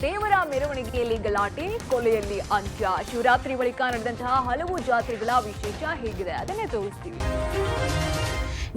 ದೇವರ ಮೆರವಣಿಗೆಯಲ್ಲಿ ಗಲಾಟೆ, ಕೊಲೆಯಲ್ಲಿ ಅಂತ್ಯ. ಶಿವರಾತ್ರಿ ಬಳಿಕ ನಡೆದಂತಹ ಹಲವು ಜಾತ್ರೆಗಳ ವಿಶೇಷ ಹೇಗಿದೆ ಅದನ್ನೇ ತೋರಿಸ್ತೀವಿ.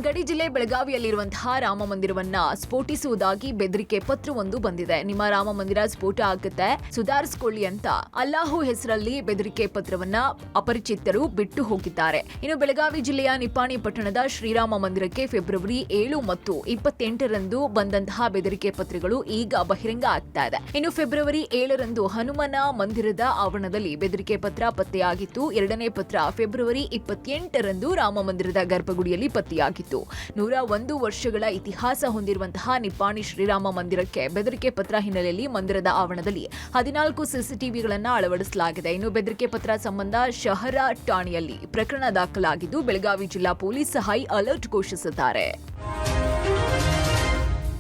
ಗಡಿ ಜಿಲ್ಲೆ ಬೆಳಗಾವಿಯಲ್ಲಿರುವಂತಹ ರಾಮ ಮಂದಿರವನ್ನ ಸ್ಫೋಟಿಸುವುದಾಗಿ ಬೆದರಿಕೆ ಪತ್ರವೊಂದು ಬಂದಿದೆ. ನಿಮ್ಮ ರಾಮ ಮಂದಿರ ಸ್ಫೋಟ ಆಗುತ್ತೆ, ಸುಧಾರಿಸಿಕೊಳ್ಳಿ ಅಂತ ಅಲ್ಲಾಹು ಹೆಸರಲ್ಲಿ ಬೆದರಿಕೆ ಪತ್ರವನ್ನ ಅಪರಿಚಿತರು ಬಿಟ್ಟು ಹೋಗಿದ್ದಾರೆ. ಇನ್ನು ಬೆಳಗಾವಿ ಜಿಲ್ಲೆಯ ನಿಪ್ಪಾಣಿ ಪಟ್ಟಣದ ಶ್ರೀರಾಮ ಮಂದಿರಕ್ಕೆ ಫೆಬ್ರವರಿ 7 ಮತ್ತು 28ರಂದು ಬಂದಂತಹ ಬೆದರಿಕೆ ಪತ್ರಗಳು ಈಗ ಬಹಿರಂಗ ಆಗ್ತಾ ಇದೆ. ಇನ್ನು ಫೆಬ್ರವರಿ 7ರಂದು ಹನುಮನ ಮಂದಿರದ ಆವರಣದಲ್ಲಿ ಬೆದರಿಕೆ ಪತ್ರ ಪತ್ತೆಯಾಗಿತ್ತು. ಎರಡನೇ ಪತ್ರ ಫೆಬ್ರವರಿ 28ರಂದು ರಾಮ ಮಂದಿರದ ಗರ್ಭಗುಡಿಯಲ್ಲಿ ಪತ್ತೆಯಾಗಿತ್ತು. 101 ವರ್ಷಗಳ ಇತಿಹಾಸ ಹೊಂದಿರುವಂತಹ ನಿಪ್ಪಾಣಿ ಶ್ರೀರಾಮ ಮಂದಿರಕ್ಕೆ ಬೆದರಿಕೆ ಪತ್ರ ಹಿನ್ನೆಲೆಯಲ್ಲಿ ಮಂದಿರದ ಆವರಣದಲ್ಲಿ 14 ಸಿಸಿಟಿವಿಗಳನ್ನು ಅಳವಡಿಸಲಾಗಿದೆ. ಇನ್ನು ಬೆದರಿಕೆ ಪತ್ರ ಸಂಬಂಧ ಶಹರ ಠಾಣೆಯಲ್ಲಿ ಪ್ರಕರಣ ದಾಖಲಾಗಿದ್ದು ಬೆಳಗಾವಿ ಜಿಲ್ಲಾ ಪೊಲೀಸ್ ಹೈ ಅಲರ್ಟ್ ಘೋಷಿಸಿದ್ದಾರೆ.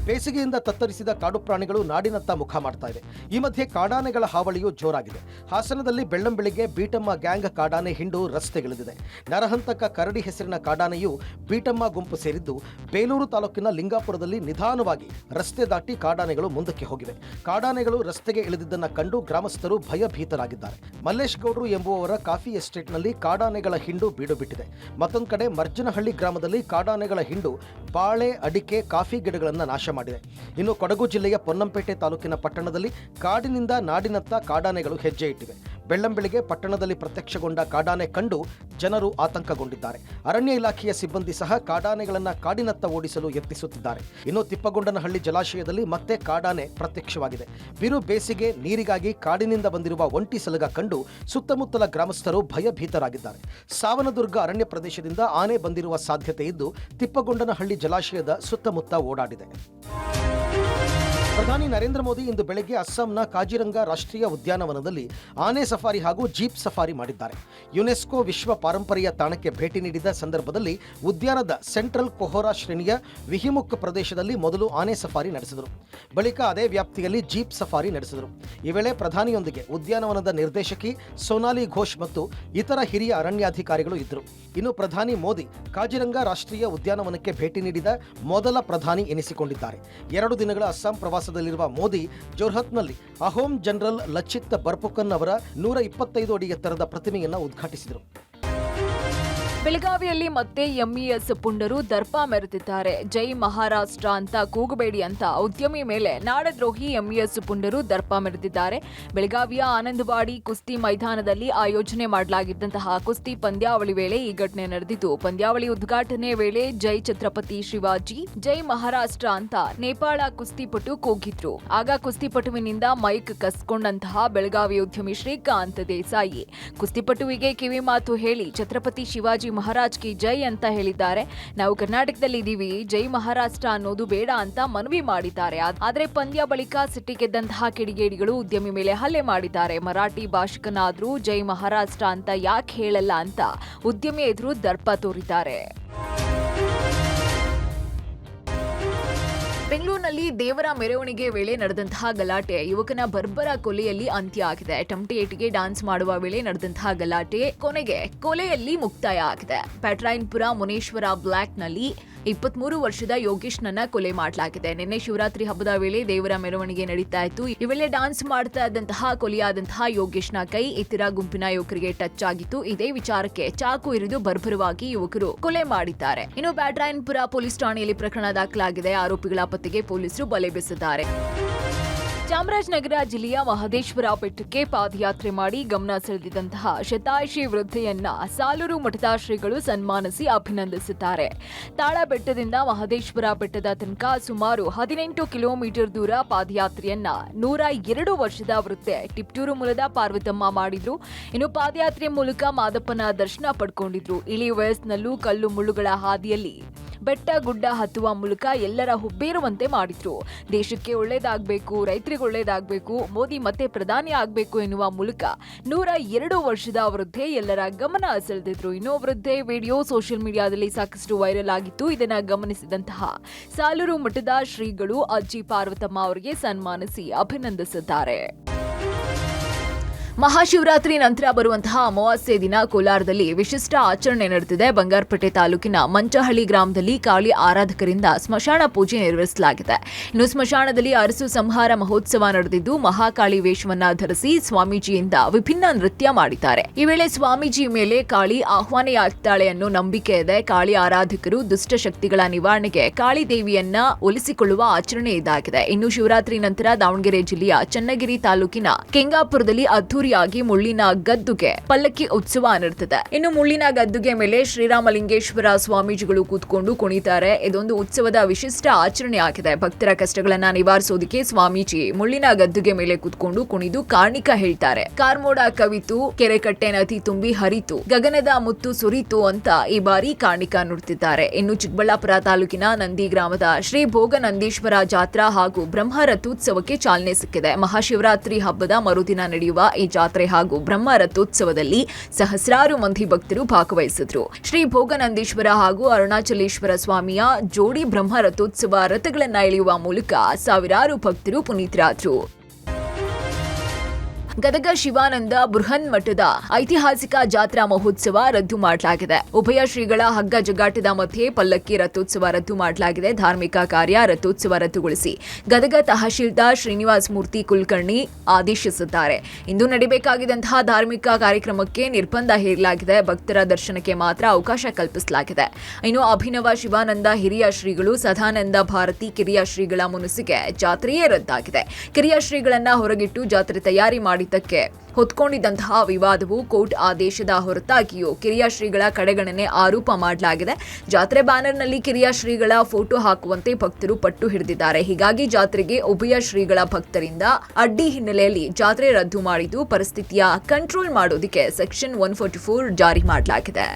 ಬೇಸಿಗೆಯಿಂದ ತತ್ತರಿಸಿದ ಕಾಡು ಪ್ರಾಣಿಗಳು ನಾಡಿನತ್ತ ಮುಖ ಮಾಡ್ತಾ ಇದೆ. ಈ ಮಧ್ಯೆ ಕಾಡಾನೆಗಳ ಹಾವಳಿಯು ಜೋರಾಗಿದೆ. ಹಾಸನದಲ್ಲಿ ಬೆಳ್ಳಂಬೆಳಿಗ್ಗೆ ಬೀಟಮ್ಮ ಗ್ಯಾಂಗ್ ಕಾಡಾನೆ ಹಿಂಡು ರಸ್ತೆಗಿಳಿದಿದೆ. ನರಹಂತಕ ಕರಡಿ ಹೆಸರಿನ ಕಾಡಾನೆಯು ಬೀಟಮ್ಮ ಗುಂಪು ಸೇರಿದ್ದು ಬೇಲೂರು ತಾಲೂಕಿನ ಲಿಂಗಾಪುರದಲ್ಲಿ ನಿಧಾನವಾಗಿ ರಸ್ತೆ ದಾಟಿ ಕಾಡಾನೆಗಳು ಮುಂದಕ್ಕೆ ಹೋಗಿವೆ. ಕಾಡಾನೆಗಳು ರಸ್ತೆಗೆ ಇಳಿದಿದ್ದನ್ನು ಕಂಡು ಗ್ರಾಮಸ್ಥರು ಭಯಭೀತರಾಗಿದ್ದಾರೆ. ಮಲ್ಲೇಶ್ ಗೌಡ್ರು ಎಂಬುವವರ ಕಾಫಿ ಎಸ್ಟೇಟ್ನಲ್ಲಿ ಕಾಡಾನೆಗಳ ಹಿಂಡು ಬೀಡು ಬಿಟ್ಟಿದೆ. ಮತ್ತೊಂದು ಕಡೆ ಮರ್ಜನಹಳ್ಳಿ ಗ್ರಾಮದಲ್ಲಿ ಕಾಡಾನೆಗಳ ಹಿಂಡು ಬಾಳೆ, ಅಡಿಕೆ, ಕಾಫಿ ಗಿಡಗಳನ್ನು ನಾಶ ಮಾಡಿದೆ. ಇನ್ನು ಕೊಡಗು ಜಿಲ್ಲೆಯ ಪೊನ್ನಂಪೇಟೆ ತಾಲೂಕಿನ ಪಟ್ಟಣದಲ್ಲಿ ಕಾಡಿನಿಂದ ನಾಡಿನತ್ತ ಕಾಡಾನೆಗಳು ಹೆಜ್ಜೆ ಇಟ್ಟಿವೆ. ಬೆಳ್ಳಂಬೆಳಿಗ್ಗೆ ಪಟ್ಟಣದಲ್ಲಿ ಪ್ರತ್ಯಕ್ಷಗೊಂಡ ಕಾಡಾನೆ ಕಂಡು ಜನರು ಆತಂಕಗೊಂಡಿದ್ದಾರೆ. ಅರಣ್ಯ ಇಲಾಖೆಯ ಸಿಬ್ಬಂದಿ ಸಹ ಕಾಡಾನೆಗಳನ್ನು ಕಾಡಿನತ್ತ ಓಡಿಸಲು ಯತ್ನಿಸುತ್ತಿದ್ದಾರೆ. ಇನ್ನು ತಿಪ್ಪಗೊಂಡನಹಳ್ಳಿ ಜಲಾಶಯದಲ್ಲಿ ಮತ್ತೆ ಕಾಡಾನೆ ಪ್ರತ್ಯಕ್ಷವಾಗಿದೆ. ಬಿರು ಬೇಸಿಗೆ ನೀರಿಗಾಗಿ ಕಾಡಿನಿಂದ ಬಂದಿರುವ ಒಂಟಿ ಸಲಗ ಕಂಡು ಸುತ್ತಮುತ್ತಲ ಗ್ರಾಮಸ್ಥರು ಭಯಭೀತರಾಗಿದ್ದಾರೆ. ಸಾವನದುರ್ಗ ಅರಣ್ಯ ಪ್ರದೇಶದಿಂದ ಆನೆ ಬಂದಿರುವ ಸಾಧ್ಯತೆ ಇದ್ದು ತಿಪ್ಪಗೊಂಡನಹಳ್ಳಿ ಜಲಾಶಯದ ಸುತ್ತಮುತ್ತ ಓಡಾಡಿದೆ. ಪ್ರಧಾನಿ ನರೇಂದ್ರ ಮೋದಿ ಇಂದು ಬೆಳಗ್ಗೆ ಅಸ್ಸಾಂನ ಕಾಜಿರಂಗ ರಾಷ್ಟ್ರೀಯ ಉದ್ಯಾನವನದಲ್ಲಿ ಆನೆ ಸಫಾರಿ ಹಾಗೂ ಜೀಪ್ ಸಫಾರಿ ಮಾಡಿದ್ದಾರೆ. ಯುನೆಸ್ಕೋ ವಿಶ್ವ ಪಾರಂಪರ್ಯ ತಾಣಕ್ಕೆ ಭೇಟಿ ನೀಡಿದ ಸಂದರ್ಭದಲ್ಲಿ ಉದ್ಯಾನದ ಸೆಂಟ್ರಲ್ ಕೊಹೋರಾ ಶ್ರೇಣಿಯ ವಿಹಿಮುಖ ಪ್ರದೇಶದಲ್ಲಿ ಮೊದಲು ಆನೆ ಸಫಾರಿ ನಡೆಸಿದರು. ಬಳಿಕ ಅದೇ ವ್ಯಾಪ್ತಿಯಲ್ಲಿ ಜೀಪ್ ಸಫಾರಿ ನಡೆಸಿದರು. ಈ ವೇಳೆ ಪ್ರಧಾನಿಯೊಂದಿಗೆ ಉದ್ಯಾನವನದ ನಿರ್ದೇಶಕಿ ಸೋನಾಲಿ ಘೋಷ್ ಮತ್ತು ಇತರ ಹಿರಿಯ ಅರಣ್ಯಾಧಿಕಾರಿಗಳು ಇದ್ದರು. ಇನ್ನು ಪ್ರಧಾನಿ ಮೋದಿ ಕಾಜಿರಂಗ ರಾಷ್ಟ್ರೀಯ ಉದ್ಯಾನವನಕ್ಕೆ ಭೇಟಿ ನೀಡಿದ ಮೊದಲ ಪ್ರಧಾನಿ ಎನಿಸಿಕೊಂಡಿದ್ದಾರೆ. 2 ದಿನಗಳ ಅಸ್ಸಾಂ ಪ್ರವಾಸದಲ್ಲಿರುವ ಮೋದಿ ಜೋರ್ಹತ್ನಲ್ಲಿ ಅಹೋಮ್ ಜನರಲ್ ಲಚಿತ್ ಬರ್ಪುಕನ್ ಅವರ 125 ಅಡಿ ಎತ್ತರದ ಪ್ರತಿಮೆಯನ್ನು ಉದ್ಘಾಟಿಸಿದರು. ಬೆಳಗಾವಿಯಲ್ಲಿ ಮತ್ತೆ ಎಂಇಎಸ್ ಪುಂಡರು ದರ್ಪ ಮೆರೆದಿದ್ದಾರೆ. ಜೈ ಮಹಾರಾಷ್ಟ್ರ ಅಂತ ಕೂಗಬೇಡಿ ಅಂತ ಉದ್ಯಮಿ ಮೇಲೆ ನಾಡದ್ರೋಹಿ ಎಂಇಎಸ್ ಪುಂಡರು ದರ್ಪ ಮೆರೆದಿದ್ದಾರೆ. ಬೆಳಗಾವಿಯ ಆನಂದವಾಡಿ ಕುಸ್ತಿ ಮೈದಾನದಲ್ಲಿ ಆಯೋಜನೆ ಮಾಡಲಾಗಿದ್ದಂತಹ ಕುಸ್ತಿ ಪಂದ್ಯಾವಳಿ ವೇಳೆ ಈ ಘಟನೆ ನಡೆದಿದ್ದು, ಪಂದ್ಯಾವಳಿ ಉದ್ಘಾಟನೆ ವೇಳೆ ಜೈ ಛತ್ರಪತಿ ಶಿವಾಜಿ, ಜೈ ಮಹಾರಾಷ್ಟ್ರ ಅಂತ ನೇಪಾಳ ಕುಸ್ತಿಪಟು ಕೂಗಿದ್ರು. ಆಗ ಕುಸ್ತಿಪಟುವಿನಿಂದ ಮೈಕ್ ಕಸ್ಕೊಂಡಂತಹ ಬೆಳಗಾವಿ ಉದ್ಯಮಿ ಶ್ರೀಕಾಂತ್ ದೇಸಾಯಿ ಕುಸ್ತಿಪಟುವಿಗೆ ಕಿವಿ ಮಾತು ಹೇಳಿ ಛತ್ರಪತಿ ಶಿವಾಜಿ ಮಹಾರಾಜ್ ಕಿ ಜೈ ಅಂತ ಹೇಳಿದ್ದಾರೆ. ನಾವು ಕರ್ನಾಟಕದಲ್ಲಿ ಇದೀವಿ, ಜೈ ಮಹಾರಾಷ್ಟ್ರ ಅನ್ನೋದು ಬೇಡ ಅಂತ ಮನವಿ ಮಾಡಿದ್ದಾರೆ. ಆದರೆ ಪಂದ್ಯ ಬಳಿಕ ಸಿಟ್ಟಿಗೆದ್ದಂತಹ ಕಿಡಿಗೇಡಿಗಳು ಉದ್ಯಮಿ ಮೇಲೆ ಹಲ್ಲೆ ಮಾಡಿದ್ದಾರೆ. ಮರಾಠಿ ಭಾಷಿಕನಾದ್ರೂ ಜೈ ಮಹಾರಾಷ್ಟ್ರ ಅಂತ ಯಾಕೆ ಹೇಳಲ್ಲ ಅಂತ ಉದ್ಯಮಿ ಎದುರು ದರ್ಪ ತೋರಿದ್ದಾರೆ. ಬೆಂಗಳೂರಿನಲ್ಲಿ ದೇವರ ಮೆರವಣಿಗೆ ವೇಳೆ ನಡೆದಂತಹ ಗಲಾಟೆ, ಯುವಕನ ಬರ್ಬರ ಕೊಲೆಯಲ್ಲಿ ಅಂತ್ಯ ಆಗಿದೆ. ಟಮಟೆ ಏಟಿಗೆ ಡಾನ್ಸ್ ಮಾಡುವ ವೇಳೆ ನಡೆದಂತಹ ಗಲಾಟೆ ಕೊನೆಗೆ ಕೊಲೆಯಲ್ಲಿ ಮುಕ್ತಾಯ ಆಗಿದೆ. ಪ್ಯಾಟ್ರಾಯನ್ಪುರ ಮುನೇಶ್ವರ ಬ್ಲಾಕ್ನಲ್ಲಿ 23 ವರ್ಷದ ಯೋಗೇಶ್ನನ್ನ ಕೊಲೆ ಮಾಡಲಾಗಿದೆ. ನಿನ್ನೆ ಶಿವರಾತ್ರಿ ಹಬ್ಬದ ವೇಳೆ ದೇವರ ಮೆರವಣಿಗೆ ನಡೀತಾ ಇತ್ತು. ಈ ವೇಳೆ ಡಾನ್ಸ್ ಮಾಡ್ತಾ ಇದ್ದಂತಹ ಕೊಲೆಯಾದಂತಹ ಯೋಗೇಶ್ನ ಕೈ ಇತರ ಗುಂಪಿನ ಯುವಕರಿಗೆ ಟಚ್ ಆಗಿತ್ತು. ಇದೇ ವಿಚಾರಕ್ಕೆ ಚಾಕು ಇರಿದು ಬರ್ಬರವಾಗಿ ಯುವಕರು ಕೊಲೆ ಮಾಡಿದ್ದಾರೆ. ಇನ್ನು ಬ್ಯಾಟ್ರಾಯನ್ಪುರ ಪೊಲೀಸ್ ಠಾಣೆಯಲ್ಲಿ ಪ್ರಕರಣ ದಾಖಲಾಗಿದೆ. ಆರೋಪಿಗಳ ಪತ್ತೆಗೆ ಪೊಲೀಸರು ಬಲೆ ಬೀಸಿದ್ದಾರೆ. ಚಾಮರಾಜನಗರ ಜಿಲ್ಲೆಯ ಮಹದೇಶ್ವರ ಬೆಟ್ಟಕ್ಕೆ ಪಾದಯಾತ್ರೆ ಮಾಡಿ ಗಮನ ಸೆಳೆದಿದ್ದಂತಹ ಶತಾಯುಷಿ ವೃದ್ಧೆಯನ್ನ ಸಾಲೂರು ಮಠದ ಶ್ರೀಗಳು ಸನ್ಮಾನಿಸಿ ಅಭಿನಂದಿಸಿದ್ದಾರೆ. ತಾಳ ಬೆಟ್ಟದಿಂದ ಮಹದೇಶ್ವರ ಬೆಟ್ಟದ ತನಕ ಸುಮಾರು 18 ಕಿಲೋಮೀಟರ್ ದೂರ ಪಾದಯಾತ್ರೆಯನ್ನ 102 ವರ್ಷದ ವೃದ್ಧೆ ಟಿಪ್ಟೂರು ಮೂಲದ ಪಾರ್ವತಮ್ಮ ಮಾಡಿದ್ರು. ಇನ್ನು ಪಾದಯಾತ್ರೆ ಮೂಲಕ ಮಾದಪ್ಪನ ದರ್ಶನ ಪಡ್ಕೊಂಡಿದ್ರು. ಇಳಿ ವಯಸ್ಸಿನಲ್ಲೂ ಕಲ್ಲು ಮುಳ್ಳುಗಳ ಹಾದಿಯಲ್ಲಿ ಬೆಟ್ಟ ಗುಡ್ಡ ಹತ್ತುವ ಮೂಲಕ ಎಲ್ಲರ ಹುಬ್ಬೇರುವಂತೆ ಮಾಡಿದ್ರು. ದೇಶಕ್ಕೆ ಒಳ್ಳೇದಾಗಬೇಕು, ರೈತರಿಗೆ ಒಳ್ಳೇದಾಗಬೇಕು, ಮೋದಿ ಮತ್ತೆ ಪ್ರಧಾನಿ ಆಗಬೇಕು ಎನ್ನುವ ಮೂಲಕ 102 ವರ್ಷದ ವೃದ್ಧೆ ಎಲ್ಲರ ಗಮನ ಸೆಳೆದಿದ್ರು. ಇನ್ನು ವೃದ್ಧೆ ವಿಡಿಯೋ ಸೋಷಿಯಲ್ ಮೀಡಿಯಾದಲ್ಲಿ ಸಾಕಷ್ಟು ವೈರಲ್ ಆಗಿತ್ತು. ಇದನ್ನ ಗಮನಿಸಿದಂತಹ ಸಾಲೂರು ಮಠದ ಶ್ರೀಗಳು ಅಜ್ಜಿ ಪಾರ್ವತಮ್ಮ ಅವರಿಗೆ ಸನ್ಮಾನಿಸಿ ಅಭಿನಂದಿಸಿದ್ದಾರೆ. ಮಹಾಶಿವರಾತ್ರಿ ನಂತರ ಬರುವಂತಹ ಅಮಾವಾಸ್ಯೆ ದಿನ ಕೋಲಾರದಲ್ಲಿ ವಿಶಿಷ್ಟ ಆಚರಣೆ ನಡೆದಿದೆ. ಬಂಗಾರಪೇಟೆ ತಾಲೂಕಿನ ಮಂಚಹಳ್ಳಿ ಗ್ರಾಮದಲ್ಲಿ ಕಾಳಿ ಆರಾಧಕರಿಂದ ಸ್ಮಶಾನ ಪೂಜೆ ನೆರವೇರಿಸಲಾಗಿದೆ. ಇನ್ನು ಸ್ಮಶಾನದಲ್ಲಿ ಅರಸು ಸಂಹಾರ ಮಹೋತ್ಸವ ನಡೆದಿದ್ದು ಮಹಾಕಾಳಿ ವೇಷವನ್ನ ಧರಿಸಿ ಸ್ವಾಮೀಜಿಯಿಂದ ವಿಭಿನ್ನ ನೃತ್ಯ ಮಾಡಿದ್ದಾರೆ. ಈ ವೇಳೆ ಸ್ವಾಮೀಜಿ ಮೇಲೆ ಕಾಳಿ ಆಹ್ವಾನೆಯಾಗ್ತಾಳೆ ಅನ್ನೋ ನಂಬಿಕೆ ಇದೆ. ಕಾಳಿ ಆರಾಧಕರು ದುಷ್ಟ ಶಕ್ತಿಗಳ ನಿವಾರಣೆಗೆ ಕಾಳಿ ದೇವಿಯನ್ನ ಒಲಿಸಿಕೊಳ್ಳುವ ಆಚರಣೆ ಇದಾಗಿದೆ. ಇನ್ನು ಶಿವರಾತ್ರಿ ನಂತರ ದಾವಣಗೆರೆ ಜಿಲ್ಲೆಯ ಚನ್ನಗಿರಿ ತಾಲೂಕಿನ ಕೆಂಗಾಪುರದಲ್ಲಿ ಅದ್ದೂರಿಯಾಗಿ ಮುಳ್ಳಿನ ಗದ್ದುಗೆ ಪಲ್ಲಕ್ಕಿ ಉತ್ಸವ ನಡೆದಿದೆ. ಇನ್ನು ಮುಳ್ಳಿನ ಗದ್ದುಗೆ ಮೇಲೆ ಶ್ರೀರಾಮಲಿಂಗೇಶ್ವರ ಸ್ವಾಮೀಜಿಗಳು ಕೂತ್ಕೊಂಡು ಕುಣಿತಾರೆ. ಇದೊಂದು ಉತ್ಸವದ ವಿಶಿಷ್ಟ ಆಚರಣೆ ಆಗಿದೆ. ಭಕ್ತರ ಕಷ್ಟಗಳನ್ನ ನಿವಾರಿಸೋದಕ್ಕೆ ಸ್ವಾಮೀಜಿ ಮುಳ್ಳಿನ ಗದ್ದುಗೆ ಮೇಲೆ ಕೂತ್ಕೊಂಡು ಕುಣಿದು ಕಾಣಿಕ ಹೇಳ್ತಾರೆ. ಕಾರ್ಮೋಡ ಕವಿತು, ಕೆರೆಕಟ್ಟೆ ನದಿ ತುಂಬಿ ಹರಿತು, ಗಗನದ ಮುತ್ತು ಸುರಿತು ಅಂತ ಈ ಬಾರಿ ಕಾಣಿಕ ನುಡಿದಿದ್ದಾರೆ. ಇನ್ನು ಚಿಕ್ಕಬಳ್ಳಾಪುರ ತಾಲೂಕಿನ ನಂದಿ ಗ್ರಾಮದ ಶ್ರೀ ಭೋಗನಂದೀಶ್ವರ ಜಾತ್ರಾ ಹಾಗೂ ಬ್ರಹ್ಮ ರಥೋತ್ಸವಕ್ಕೆ ಚಾಲನೆ ಸಿಕ್ಕಿದೆ. ಮಹಾಶಿವರಾತ್ರಿ ಹಬ್ಬದ ಮರುದಿನ ನಡೆಯುವ ಈ ಜಾತ್ರೆ ಹಾಗೂ ಬ್ರಹ್ಮ ರಥೋತ್ಸವದಲ್ಲಿ ಸಹಸ್ರಾರು ಮಂದಿ ಭಕ್ತರು ಭಾಗವಹಿಸಿದ್ರು. ಶ್ರೀ ಭೋಗನಂದೀಶ್ವರ ಹಾಗೂ ಅರುಣಾಚಲೇಶ್ವರ ಸ್ವಾಮಿಯ ಜೋಡಿ ಬ್ರಹ್ಮ ರಥೋತ್ಸವ ರಥಗಳನ್ನ ಎಳೆಯುವ ಮೂಲಕ ಸಾವಿರಾರು ಭಕ್ತರು ಪುನೀತರಾದ್ರು. ಗದಗ ಶಿವಾನಂದ ಬೃಹನ್ ಮಠದ ಐತಿಹಾಸಿಕ ಜಾತ್ರಾ ಮಹೋತ್ಸವ ರದ್ದು ಮಾಡಲಾಗಿದೆ. ಉಭಯ ಶ್ರೀಗಳ ಹಗ್ಗ ಜಗಾಟದ ಮಧ್ಯೆ ಪಲ್ಲಕ್ಕಿ ರಥೋತ್ಸವ ರದ್ದು ಮಾಡಲಾಗಿದೆ. ಧಾರ್ಮಿಕ ಕಾರ್ಯ ರಥೋತ್ಸವ ರದ್ದುಗೊಳಿಸಿ ಗದಗ ತಹಶೀಲ್ದಾರ್ ಶ್ರೀನಿವಾಸ ಮೂರ್ತಿ ಕುಲಕರ್ಣಿ ಆದೇಶಿಸಿದ್ದಾರೆ. ಇಂದು ನಡೆಯಬೇಕಾಗಿದ್ದಂತಹ ಧಾರ್ಮಿಕ ಕಾರ್ಯಕ್ರಮಕ್ಕೆ ನಿರ್ಬಂಧ ಹೇರಲಾಗಿದೆ. ಭಕ್ತರ ದರ್ಶನಕ್ಕೆ ಮಾತ್ರ ಅವಕಾಶ ಕಲ್ಪಿಸಲಾಗಿದೆ. ಇನ್ನು ಅಭಿನವ ಶಿವಾನಂದ ಹಿರಿಯ ಶ್ರೀಗಳು, ಸದಾನಂದ ಭಾರತಿ ಕಿರಿಯ ಶ್ರೀಗಳ ಮುನಿಸಿಗೆ ಜಾತ್ರೆಯೇ ರದ್ದಾಗಿದೆ. ಕಿರಿಯ ಶ್ರೀಗಳನ್ನ ಹೊರಗಿಟ್ಟು ಜಾತ್ರೆ ತಯಾರಿ ಮಾಡಿದ್ದಕ್ಕೆ ಹೊತ್ಕೊಂಡಿದ್ದಂತಹ ವಿವಾದವು ಕೋರ್ಟ್ ಆದೇಶದ ಹೊರತಾಗಿಯೂ ಕಿರಿಯ ಶ್ರೀಗಳ ಕಡೆಗಣನೆ ಆರೋಪ ಮಾಡಲಾಗಿದೆ. ಜಾತ್ರೆ ಬ್ಯಾನರ್ನಲ್ಲಿ ಕಿರಿಯ ಶ್ರೀಗಳ ಫೋಟೋ ಹಾಕುವಂತೆ ಭಕ್ತರು ಪಟ್ಟು ಹಿಡಿದಿದ್ದಾರೆ. ಹೀಗಾಗಿ ಜಾತ್ರೆಗೆ ಉಭಯ ಶ್ರೀಗಳ ಭಕ್ತರಿಂದ ಅಡ್ಡಿ ಹಿನ್ನೆಲೆಯಲ್ಲಿ ಜಾತ್ರೆ ರದ್ದು ಮಾಡಿದ್ದು ಪರಿಸ್ಥಿತಿಯ ಕಂಟ್ರೋಲ್ ಮಾಡೋದಕ್ಕೆ ಸೆಕ್ಷನ್ 144 ಜಾರಿ ಮಾಡಲಾಗಿದೆ.